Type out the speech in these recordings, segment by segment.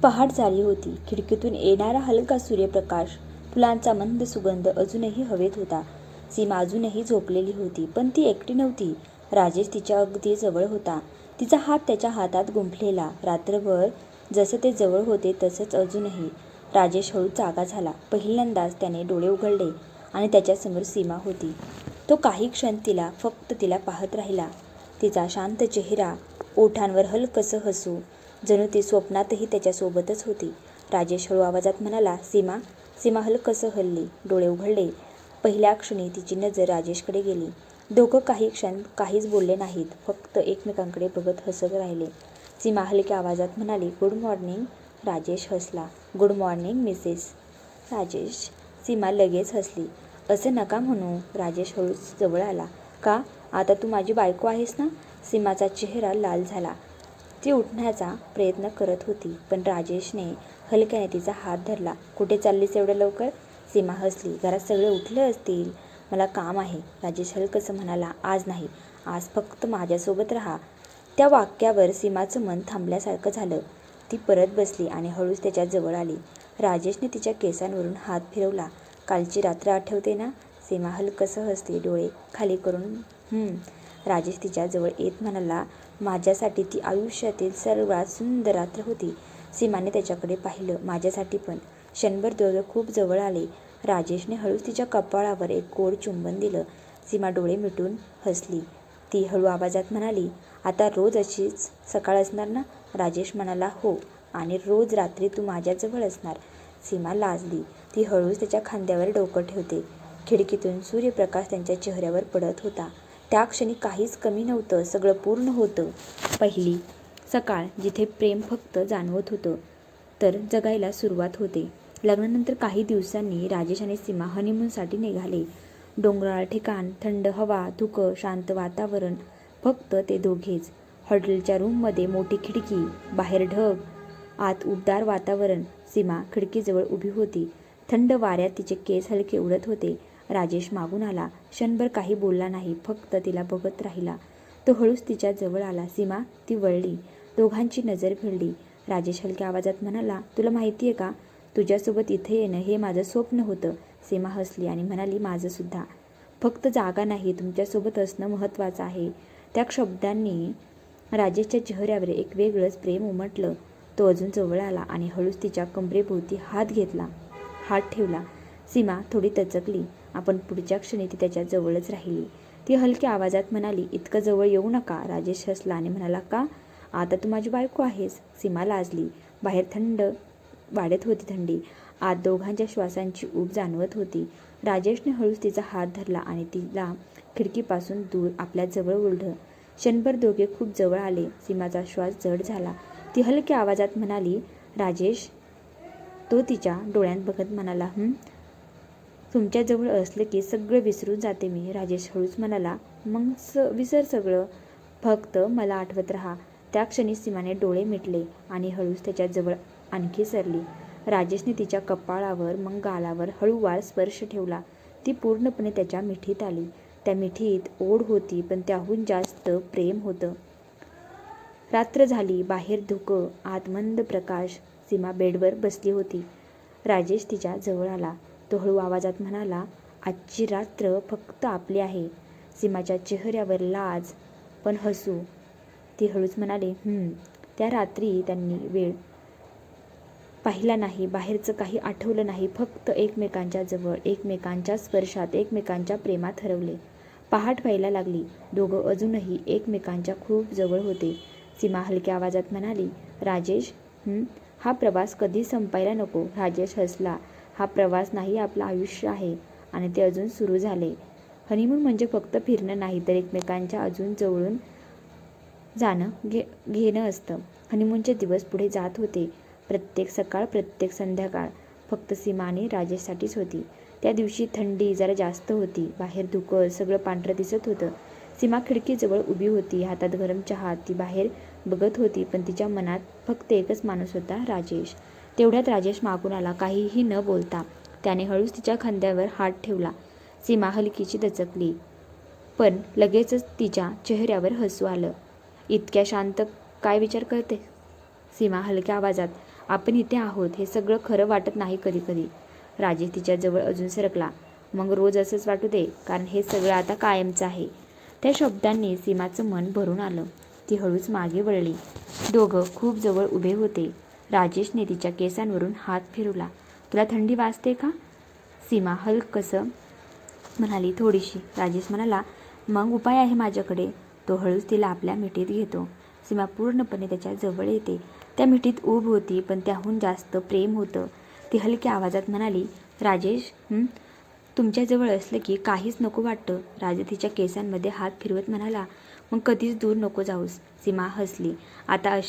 पहाट झाली होती. खिडकीतून येणारा हलका सूर्यप्रकाश, फुलांचा मंद सुगंध अजूनही हवेत होता. सीमा अजूनही झोपलेली होती, पण ती एकटी नव्हती. राजेश तिच्या अगदी जवळ होता. तिचा हात त्याच्या हातात गुंफलेला. रात्रभर जसं ते जवळ होते तसंच अजूनही. राजेश हळूच जागा झाला. पहिल्यांदाच त्याने डोळे उघडले आणि त्याच्यासमोर सीमा होती. तो काही क्षण फक्त तिला पाहत राहिला. तिचा शांत चेहरा, ओठांवर हलकंसं हसू, जणू ती स्वप्नातही त्याच्यासोबतच होती. राजेश हळू आवाजात म्हणाला, सीमा. सीमा हलकंसं हलली, डोळे उघडले. पहिल्या क्षणी तिची नजर राजेशकडे गेली. दोघं काही क्षण काहीच बोलले नाहीत, फक्त एकमेकांकडे बघत हसत राहिले. सीमा हलक्या आवाजात म्हणाली, गुड मॉर्निंग. राजेश हसला. Good morning Mrs Rajesh. Seema लगेच हसली. असं नका म्हणू. राजेश हळूच जवळ आला. का? आता तू माझी बायको आहेस ना? सीमाचा चेहरा लाल झाला. ती उठण्याचा प्रयत्न करत होती, पण राजेशने हलक्याने तिचा हात धरला. कुठे चाललीस एवढं लवकर? सीमा हसली. घरात सगळे उठले असतील. मला काम आहे. राजेश हलकंसं म्हणाला, आज नाही. आज फक्त माझ्यासोबत राहा. त्या वाक्यावर सीमाचं मन थांबल्यासारखं झालं. ती परत बसली आणि हळूच त्याच्या जवळ आली. राजेशने तिच्या केसांवरून हात फिरवला. कालची रात्र आठवते ना? सीमा हलकंसं हसली, डोळे खाली करून. राजेश तिच्या जवळ येत म्हणाला, माझ्यासाठी ती आयुष्यातील सर्वात सुंदर रात्र होती. सीमाने त्याच्याकडे पाहिलं. माझ्यासाठी पण. क्षणभर दोघे खूप जवळ आले. राजेशने हळूच तिच्या कपाळावर एक गोड चुंबन दिलं. सीमा डोळे मिटून हसली. ती हळू आवाजात म्हणाली, आता रोज अशीच सकाळ असणार ना? राजेश म्हणाला, हो. आणि रोज रात्री तू माझ्याजवळ असणार. सीमा लाजली. ती हळूच त्याच्या खांद्यावर डोकं ठेवते. खिडकीतून सूर्यप्रकाश त्यांच्या चेहऱ्यावर पडत होता. त्या क्षणी काहीच कमी नव्हतं, सगळं पूर्ण होतं. पहिली सकाळ, जिथे प्रेम फक्त जाणवत होतं तर जगायला सुरुवात होते. लग्नानंतर काही दिवसांनी राजेश आणि सीमा हनीमूनसाठी निघाले. डोंगराळ ठिकाण, थंड हवा, धुकं, शांत वातावरण. फक्त ते दोघेच. हॉटेलच्या रूममध्ये मोठी खिडकी, बाहेर ढग, आत उबदार वातावरण. सीमा खिडकीजवळ उभी होती. थंड वाऱ्यात तिचे केस हलके उडत होते. राजेश मागून आला. क्षणभर काही बोलला नाही, फक्त तिला बघत राहिला. तो हळूच तिच्या जवळ आला. सीमा. ती वळली. दोघांची नजर भिडली. राजेश हलक्या आवाजात म्हणाला, तुला माहितीये का, तुझ्यासोबत इथे येणं हे माझं स्वप्न होतं. सीमा हसली आणि म्हणाली, माझं सुद्धा. फक्त जागा नाही, तुमच्यासोबत असणं महत्त्वाचं आहे. त्या शब्दांनी राजेशच्या चेहऱ्यावर एक वेगळंच प्रेम उमटलं. तो अजून जवळ आला आणि हळूच तिच्या कमरेभोवती हात ठेवला. सीमा थोडी दचकली, पण पुढच्या क्षणी ती त्याच्या जवळच राहिली. ती हलक्या आवाजात म्हणाली, इतकं जवळ येऊ नका. राजेश हसला आणि म्हणाला, का? आता तू माझी बायको आहेस. सीमा लाजली. बाहेर वाढत होती थंडी. आत दोघांच्या श्वासांची ऊब जाणवत होती. राजेशने हळूच तिचा हात धरला आणि तिला खिडकीपासून दूर आपल्या जवळ ओढलं. क्षणभर दोघे खूप जवळ आले. सीमाचा श्वास जड झाला. ती हलक्या आवाजात म्हणाली, राजेश. तो तिच्या डोळ्यात बघत म्हणाला, तुमच्याजवळ असलं की सगळं विसरून जाते मी. राजेश हळूच म्हणाला, मग विसर सगळं. फक्त मला आठवत राहा. त्या क्षणी सीमाने डोळे मिटले आणि हळूच त्याच्याजवळ आणखी सरली. राजेशने तिच्या कपाळावर, मग गालावर हळूवार स्पर्श ठेवला. ती पूर्णपणे त्याच्या मिठीत आली. त्या मिठीत ओढ होती, पण त्याहून जास्त प्रेम होतं. रात्र झाली. बाहेर धुकं, आत मंद प्रकाश. सीमा बेडवर बसली होती. राजेश तिच्या जवळ आला. तो हळू आवाजात म्हणाला, आजची रात्र फक्त आपली आहे. सीमाच्या चेहऱ्यावर लाज, पण हसू. ती हळूच म्हणाली, त्या रात्री त्यांनी वेळ पाहिला नाही, बाहेरचं काही आठवलं नाही. फक्त एकमेकांच्या जवळ, एकमेकांच्या स्पर्शात, एकमेकांच्या प्रेमात हरवले. पहाट व्हायला लागली. दोघं अजूनही एकमेकांच्या खूप जवळ होते. सीमा हलक्या आवाजात म्हणाली, राजेश. हा प्रवास कधी संपायला नको. राजेश हसला. हा प्रवास नाही, आपलं आयुष्य आहे आणि ते अजून सुरू झाले. हनीमून म्हणजे फक्त फिरणं नाही, तर एकमेकांच्या अजून जवळून जाणं घेणं असतं. हनीमूनचे दिवस पुढे जात होते. प्रत्येक सकाळ, प्रत्येक संध्याकाळ फक्त सीमा आणि राजेशसाठीच होती. त्या दिवशी थंडी जरा जास्त होती. बाहेर धुकं, सगळं पांढरं दिसत होतं. सीमा खिडकीजवळ उभी होती, हातात गरम चहा. ती बाहेर बघत होती, पण तिच्या मनात फक्त एकच माणूस होता, राजेश. तेवढ्यात राजेश मागून आला. काहीही न बोलता त्याने हळूच तिच्या खांद्यावर हात ठेवला. सीमा हलकीशी दचकली, पण लगेचच तिच्या चेहऱ्यावर हसू आलं. इतक्या शांत काय विचार करते? सीमा हलक्या आवाजात, आपण इथे आहोत हे सगळं खरं वाटत नाही कधी कधी. राजेश तिच्याजवळ अजून सरकला. मग रोज असंच वाटू दे, कारण हे सगळं आता कायमचं आहे. त्या शब्दांनी सीमाचं मन भरून आलं. ती हळूच मागे वळली. दोघं खूप जवळ उभे होते. राजेशने तिच्या केसांवरून हात फिरवला. तुला थंडी वाजते का? सीमा हलकसं म्हणाली, थोडीशी. राजेश म्हणाला, मग उपाय आहे माझ्याकडे. तो हळूच तिला आपल्या मिठीत घेतो. सीमा पूर्णपणे त्याच्या जवळ येते. त्या मिठीत ऊब होती, पण त्याहून जास्त प्रेम होतं. ती हलक्या आवाजात म्हणाली, राजेश, तुमच्याजवळ असलं की काहीच नको वाटतं. राजेश तिच्या केसांमध्ये हात फिरवत म्हणाला, मग कधीच दूर नको जाऊस. सीमा हसली. आता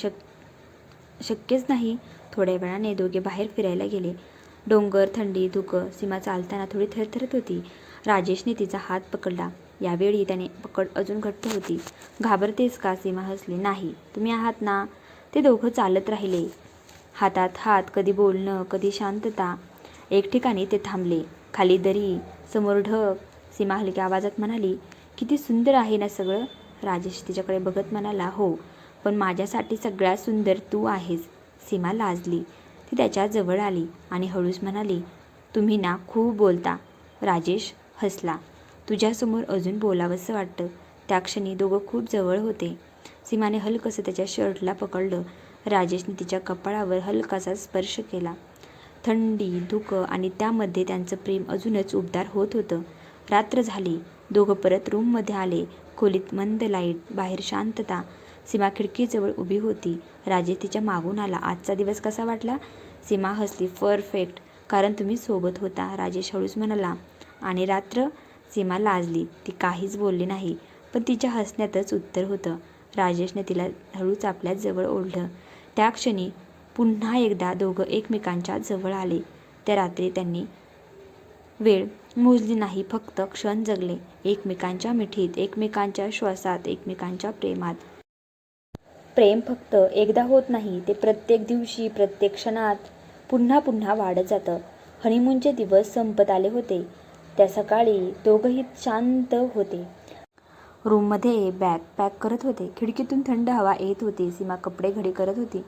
शक्यच नाही. थोड्या वेळाने दोघे बाहेर फिरायला गेले. डोंगर, थंडी, धुकं. सीमा चालताना थोडी थरथरत होती. राजेशने तिचा हात पकडला. यावेळी त्याने पकड अजून घट्ट होती. घाबरतेस का? सीमा हसली. नाही, तुम्ही आहात ना. ते दोघं चालत राहिले, हातात हात. कधी बोलणं, कधी शांतता. एक ठिकाणी ते थांबले. खाली दरी, समोर ढग. सीमा हलक्या आवाजात म्हणाली, किती सुंदर आहे ना सगळं. राजेश तिच्याकडे बघत म्हणाला, हो, पण माझ्यासाठी सगळ्यात सुंदर तू आहेस. सीमा लाजली. ती त्याच्या जवळ आली आणि हळूच म्हणाली, तुम्ही ना खूप बोलता. राजेश हसला. तुझ्यासमोर अजून बोलावंसं वाटतं. त्या क्षणी दोघं खूप जवळ होते. सीमाने हलकसं त्याच्या शर्टला पकडलं. राजेशने तिच्या कपाळावर हलकासा स्पर्श केला. थंडी, धुकं आणि त्यामध्ये त्यांचं प्रेम अजूनच उबदार होत होतं. रात्र झाली. दोघं परत रूममध्ये आले. खोलीत मंद लाईट, बाहेर शांतता. सीमा खिडकीजवळ उभी होती. राजेश तिच्या मागून आला. आजचा दिवस कसा वाटला? सीमा हसली, परफेक्ट, कारण तुम्ही सोबत होता. राजेश हळूच म्हणाला, आणि रात्र? सीमा लाजली. ती काहीच बोलली नाही, पण तिच्या हसण्यातच उत्तर होतं. राजेशने तिला हळूच आपल्या जवळ ओढलं. त्या क्षणी पुन्हा एकदा दोघं एकमेकांच्या जवळ आले. त्या रात्री त्यांनी वेळ मोजली नाही, फक्त क्षण जगले. एकमेकांच्या मिठीत, एकमेकांच्या श्वासात, एकमेकांच्या प्रेमात. प्रेम फक्त एकदा होत नाही, ते प्रत्येक दिवशी, प्रत्येक क्षणात पुन्हा पुन्हा वाढत जातं. हनीमूनचे दिवस संपत आले होते. त्या सकाळी दोघंही शांत होते. रूममध्ये बॅग पॅक करत होते. खिडकीतून थंड हवा येत होती. सीमा कपडे घडी करत होती.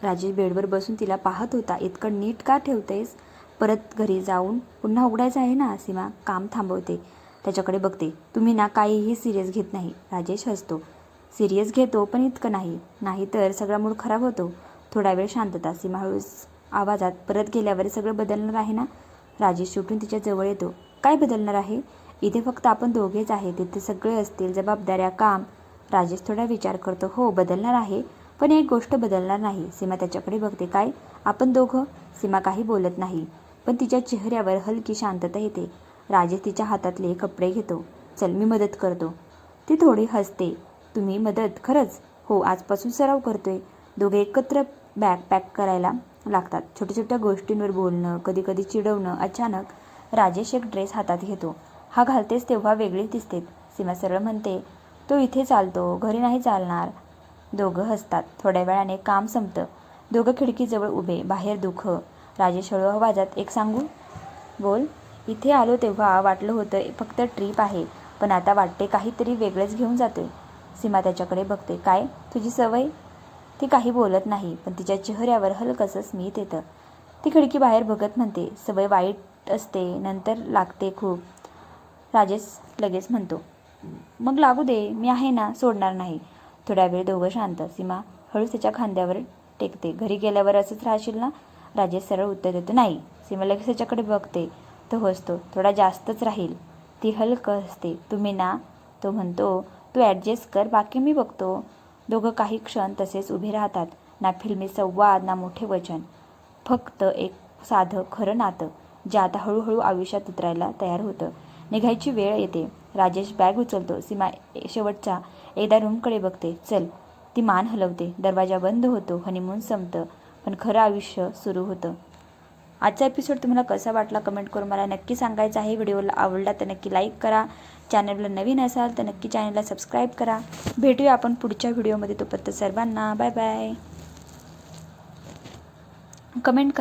राजेश बेडवर बसून तिला पाहत होता. इतकं नीट का ठेवतेस? परत घरी जाऊन पुन्हा उघडायचं आहे ना. सीमा काम थांबवते. त्याच्याकडे बघते. तुम्ही ना काहीही सिरियस घेत नाही. राजेश हसतो. सिरियस घेतो, पण इतकं नाही. नाही तर सगळा मूड खराब होतो. थोडा वेळ शांतता. सीमा हळूच आवाजात, परत गेल्यावर सगळं बदलणार आहे ना. राजेश उठून तिच्या जवळ येतो. काय बदलणार आहे? इथे फक्त आपण दोघेच आहे. तिथे सगळे असतील, जबाबदाऱ्या, काम. राजेश थोडा विचार करतो. हो, बदलणार आहे, पण एक गोष्ट बदलणार नाही. सीमा त्याच्याकडे बघते. काय? आपण दोघं? सीमा काही बोलत नाही, पण तिच्या चेहऱ्यावर हलकी शांतता येते. राजेश तिच्या हातातले कपडे घेतो. चल, मी मदत करतो. ती थोडी हसते. तुम्ही मदत? खरंच? हो, आजपासून सराव करतोय. दोघे एकत्र बॅग पॅक करायला लागतात. छोट्या छोट्या गोष्टींवर बोलणं, कधी कधी चिडवणं. अचानक राजेश एक ड्रेस हातात घेतो. हा घालतेस तेव्हा वेगळीच दिसते. सीमा सरळ म्हणते, तो इथे चालतो, घरी नाही चालणार. दोघं हसतात. थोड्या वेळाने काम संपतं. दोघं खिडकीजवळ उभे. बाहेर धुकं. राजेश हळू आवाजात, एक सांगू? बोल. इथे आलो तेव्हा वाटलं होतं फक्त ट्रीप आहे, पण आता वाटते काहीतरी वेगळंच घेऊन जातोय. सीमा त्याच्याकडे बघते. काय? तुझी सवय? ती काही बोलत नाही, पण तिच्या चेहऱ्यावर हलकसं स्मित येतं. ती खिडकी बाहेर बघत म्हणते, सवय वाईट असते, नंतर लागते खूप. राजेश लगेच म्हणतो, मग लागू दे, मी आहे ना, सोडणार नाही. थोड्या वेळ दोघं शांत. सीमा हळूच त्याच्या खांद्यावर टेकते. घरी गेल्यावर असंच राहशील ना? राजेश सरळ उत्तर देतो, नाही. सीमा लगेच त्याच्याकडे बघते. तो हसतो. थोडा जास्तच राहील. ती हलकं हसते. तुम्ही ना? तो म्हणतो, तू ॲडजस्ट कर, बाकी मी बघतो. दोघं काही क्षण तसेच उभे राहतात. ना फिल्मी संवाद, ना मोठे वचन. फक्त एक साधं खरं नातं, जे आता हळूहळू आयुष्यात उतरायला तयार होतं. निघायची वेळ येते. राजेश बॅग उचलतो. सीमा शेवटचा एकदा रूमकडे बघते. चल. ती मान हलवते. दरवाजा बंद होतो. हनीमून संपतं, पण खरं आयुष्य सुरू होतं. आजचा एपिसोड तुम्हाला कसा वाटला कमेंट करून मला नक्की सांगायचं आहे. व्हिडिओला आवडला तर नक्की लाईक करा. चॅनलला नवीन असाल तर नक्की चॅनलला सबस्क्राईब करा. भेटूया आपण पुढच्या व्हिडिओमध्ये. तोपर्यंत सर्वांना बाय बाय. कमेंट करा.